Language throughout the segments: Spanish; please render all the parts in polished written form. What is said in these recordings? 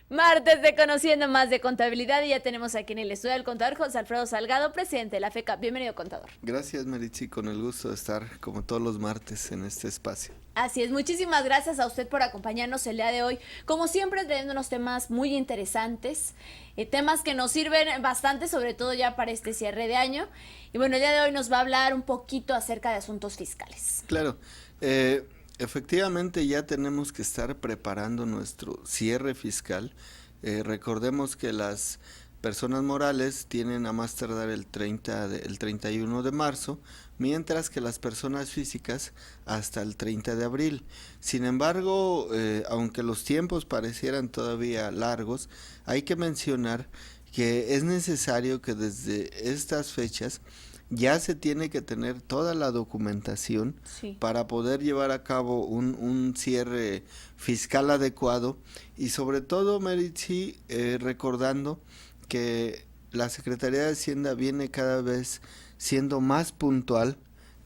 Martes de Conociendo Más de Contabilidad y ya tenemos aquí en el estudio al contador José Alfredo Salgado, presidente de la FECA. Bienvenido, contador. Gracias, Meritzi, con el gusto de estar como todos los martes en este espacio. Así es, muchísimas gracias a usted por acompañarnos el día de hoy. Como siempre, trayendo unos temas muy interesantes, temas que nos sirven bastante, sobre todo ya para este cierre de año. Y bueno, el día de hoy nos va a hablar un poquito acerca de asuntos fiscales. Claro, efectivamente ya tenemos que estar preparando nuestro cierre fiscal. Recordemos que las personas morales tienen a más tardar el 31 de marzo, mientras que las personas físicas hasta el 30 de abril. Sin embargo, aunque los tiempos parecieran todavía largos, hay que mencionar que es necesario que desde estas fechas ya se tiene que tener toda la documentación Sí. para poder llevar a cabo un cierre fiscal adecuado y sobre todo, Meritzi, recordando que la Secretaría de Hacienda viene cada vez siendo más puntual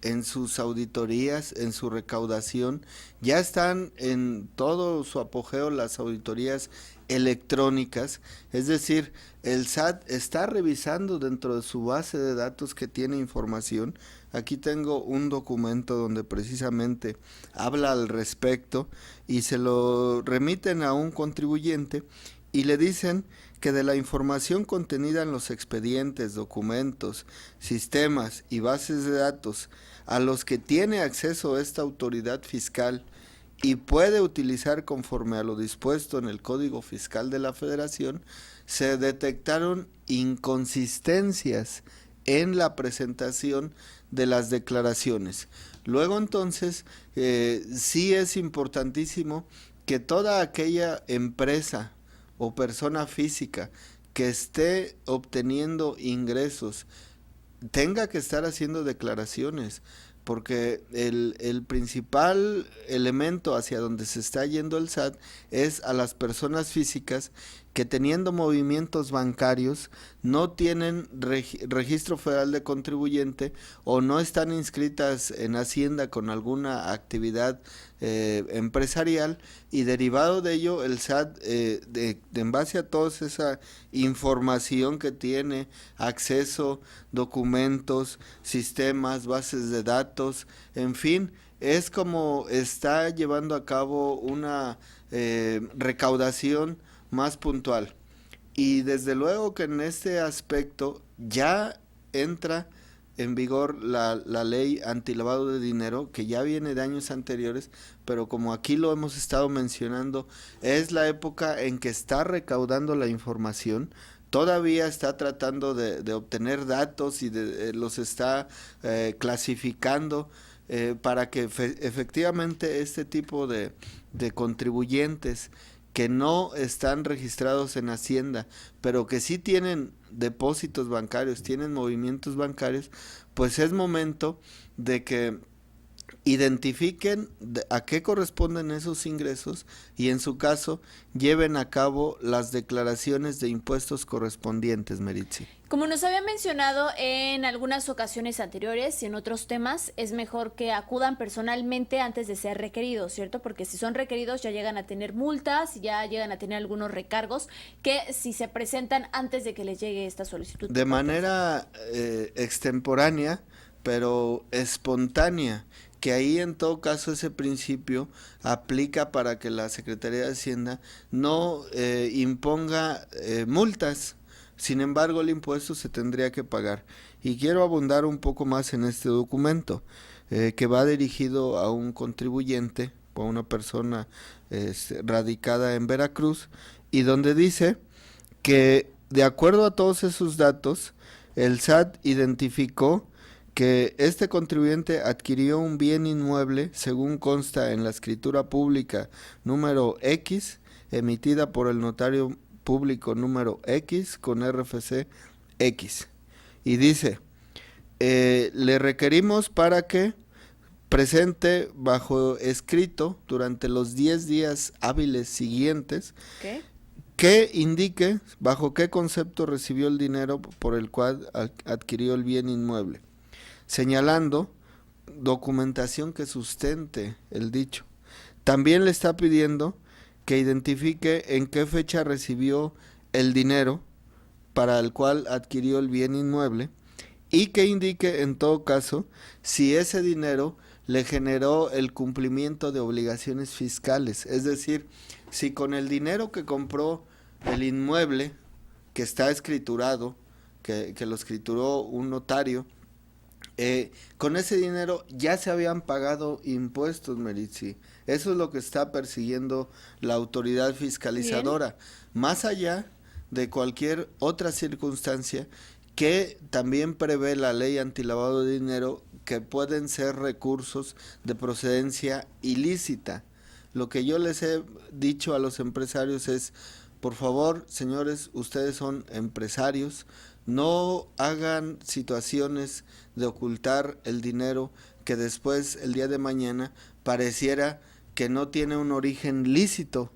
en sus auditorías, en su recaudación. Ya están en todo su apogeo las auditorías electrónicas, es decir, el SAT está revisando dentro de su base de datos que tiene información. Aquí tengo un documento donde precisamente habla al respecto y se lo remiten a un contribuyente y le dicen que de la información contenida en los expedientes, documentos, sistemas y bases de datos a los que tiene acceso esta autoridad fiscal y puede utilizar conforme a lo dispuesto en el Código Fiscal de la Federación, se detectaron inconsistencias en la presentación de las declaraciones. Luego entonces, sí es importantísimo que toda aquella empresa o persona física que esté obteniendo ingresos tenga que estar haciendo declaraciones, porque el principal elemento hacia donde se está yendo el SAT es a las personas físicas que teniendo movimientos bancarios no tienen registro federal de contribuyente o no están inscritas en Hacienda con alguna actividad empresarial y derivado de ello el SAT en base a toda esa información que tiene acceso, documentos, sistemas, bases de datos, en fin, es como está llevando a cabo una recaudación más puntual. Y desde luego que en este aspecto ya entra en vigor la ley antilavado de dinero, que ya viene de años anteriores, pero como aquí lo hemos estado mencionando, es la época en que está recaudando la información, todavía está tratando de obtener datos y los está clasificando para que efectivamente este tipo de contribuyentes que no están registrados en Hacienda, pero que sí tienen depósitos bancarios, tienen movimientos bancarios, pues es momento de que identifiquen a qué corresponden esos ingresos y en su caso lleven a cabo las declaraciones de impuestos correspondientes, Meritzi. Como nos había mencionado en algunas ocasiones anteriores y en otros temas, es mejor que acudan personalmente antes de ser requeridos, ¿cierto? Porque si son requeridos ya llegan a tener multas, ya llegan a tener algunos recargos que si se presentan antes de que les llegue esta solicitud. De manera extemporánea, pero espontánea, que ahí en todo caso ese principio aplica para que la Secretaría de Hacienda no imponga multas. Sin embargo, el impuesto se tendría que pagar. Y quiero abundar un poco más en este documento, que va dirigido a un contribuyente o a una persona radicada en Veracruz, y donde dice que de acuerdo a todos esos datos, el SAT identificó que este contribuyente adquirió un bien inmueble según consta en la escritura pública número X, emitida por el notario público número X con RFC X. Y dice, le requerimos para que presente bajo escrito durante los 10 días hábiles siguientes ¿Qué? que indique bajo qué concepto recibió el dinero por el cual adquirió el bien inmueble, señalando documentación que sustente el dicho. También le está pidiendo que identifique en qué fecha recibió el dinero para el cual adquirió el bien inmueble y que indique en todo caso si ese dinero le generó el cumplimiento de obligaciones fiscales. Es decir, si con el dinero que compró el inmueble, que está escriturado, que lo escrituró un notario, con ese dinero ya se habían pagado impuestos, Meritzi. Eso es lo que está persiguiendo la autoridad fiscalizadora. Bien. Más allá de cualquier otra circunstancia que también prevé la ley antilavado de dinero, que pueden ser recursos de procedencia ilícita. Lo que yo les he dicho a los empresarios es, por favor, señores, ustedes son empresarios, no hagan situaciones de ocultar el dinero que después, el día de mañana, pareciera que no tiene un origen lícito.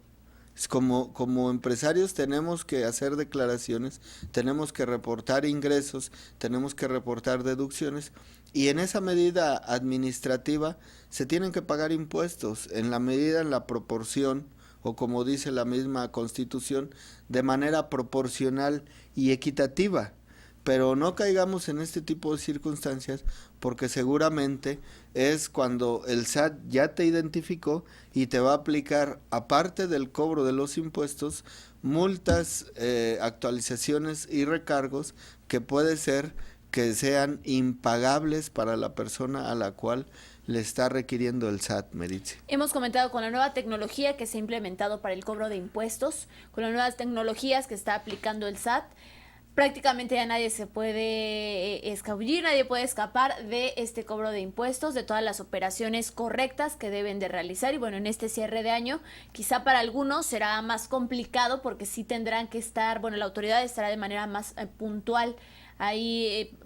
Como empresarios tenemos que hacer declaraciones, tenemos que reportar ingresos, tenemos que reportar deducciones y en esa medida administrativa se tienen que pagar impuestos en la medida, en la proporción o como dice la misma Constitución, de manera proporcional y equitativa. Pero no caigamos en este tipo de circunstancias porque seguramente es cuando el SAT ya te identificó y te va a aplicar, aparte del cobro de los impuestos, multas, actualizaciones y recargos que puede ser que sean impagables para la persona a la cual le está requiriendo el SAT, Meritzi. Hemos comentado con la nueva tecnología que se ha implementado para el cobro de impuestos, con las nuevas tecnologías que está aplicando el SAT, prácticamente ya nadie se puede escabullir, nadie puede escapar de este cobro de impuestos, de todas las operaciones correctas que deben de realizar. Y bueno, en este cierre de año, quizá para algunos será más complicado porque sí tendrán que estar, bueno, la autoridad estará de manera más puntual ahí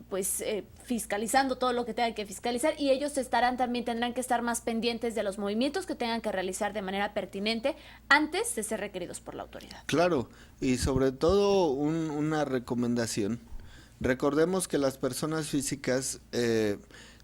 fiscalizando todo lo que tengan que fiscalizar y ellos tendrán que estar más pendientes de los movimientos que tengan que realizar de manera pertinente antes de ser requeridos por la autoridad. Claro, y sobre todo una recomendación. Recordemos que las personas físicas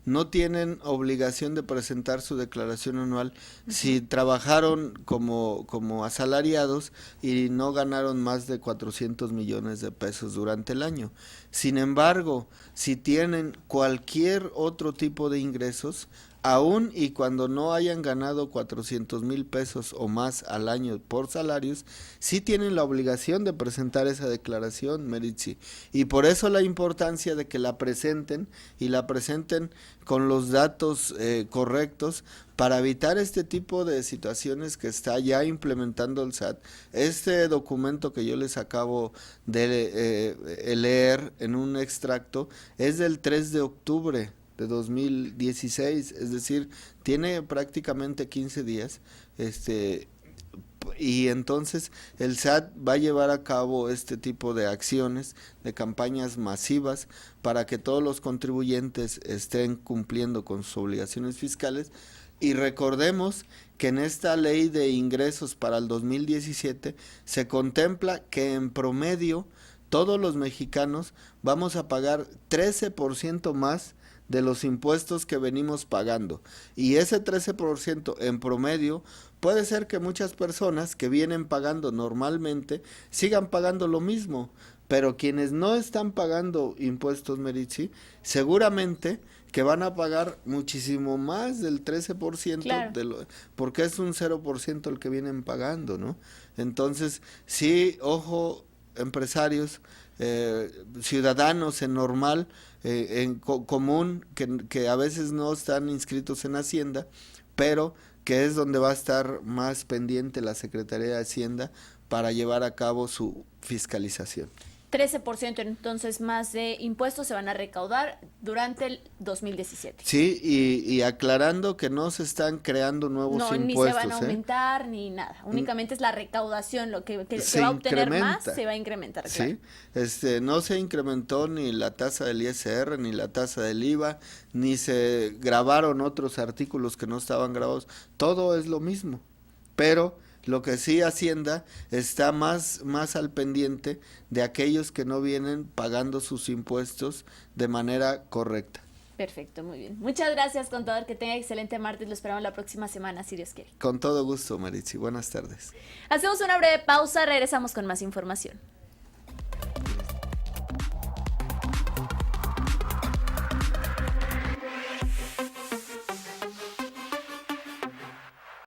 no tienen obligación de presentar su declaración anual si trabajaron como asalariados y no ganaron más de 400 millones de pesos durante el año. Sin embargo, si tienen cualquier otro tipo de ingresos, aún y cuando no hayan ganado 400,000 pesos o más al año por salarios, sí tienen la obligación de presentar esa declaración, Meritzi. Y por eso la importancia de que la presenten y la presenten con los datos correctos para evitar este tipo de situaciones que está ya implementando el SAT. Este documento que yo les acabo de leer en un extracto es del 3 de octubre de 2016, es decir, tiene prácticamente 15 días, y entonces el SAT va a llevar a cabo este tipo de acciones, de campañas masivas para que todos los contribuyentes estén cumpliendo con sus obligaciones fiscales. Y recordemos que en esta ley de ingresos para el 2017 se contempla que en promedio todos los mexicanos vamos a pagar 13% más de los impuestos que venimos pagando. Y ese 13% en promedio puede ser que muchas personas que vienen pagando normalmente sigan pagando lo mismo, pero quienes no están pagando impuestos, Meritzi, seguramente que van a pagar muchísimo más del 13%, claro, porque es un 0% el que vienen pagando, ¿no? Entonces, sí, ojo, empresarios, ciudadanos en normal, en común, que a veces no están inscritos en Hacienda, pero que es donde va a estar más pendiente la Secretaría de Hacienda para llevar a cabo su fiscalización. 13% entonces más de impuestos se van a recaudar durante el 2017. Sí, y aclarando que no se están creando nuevos impuestos. No, ni se van a aumentar ni nada, únicamente es la recaudación, lo que va a obtener más se va a incrementar. Claro. Sí, no se incrementó ni la tasa del ISR, ni la tasa del IVA, ni se grabaron otros artículos que no estaban grabados, todo es lo mismo, pero lo que sí Hacienda está más al pendiente de aquellos que no vienen pagando sus impuestos de manera correcta. Perfecto, muy bien. Muchas gracias, contador, que tenga excelente martes. Lo esperamos la próxima semana, si Dios quiere. Con todo gusto, Maritzi. Buenas tardes. Hacemos una breve pausa, regresamos con más información.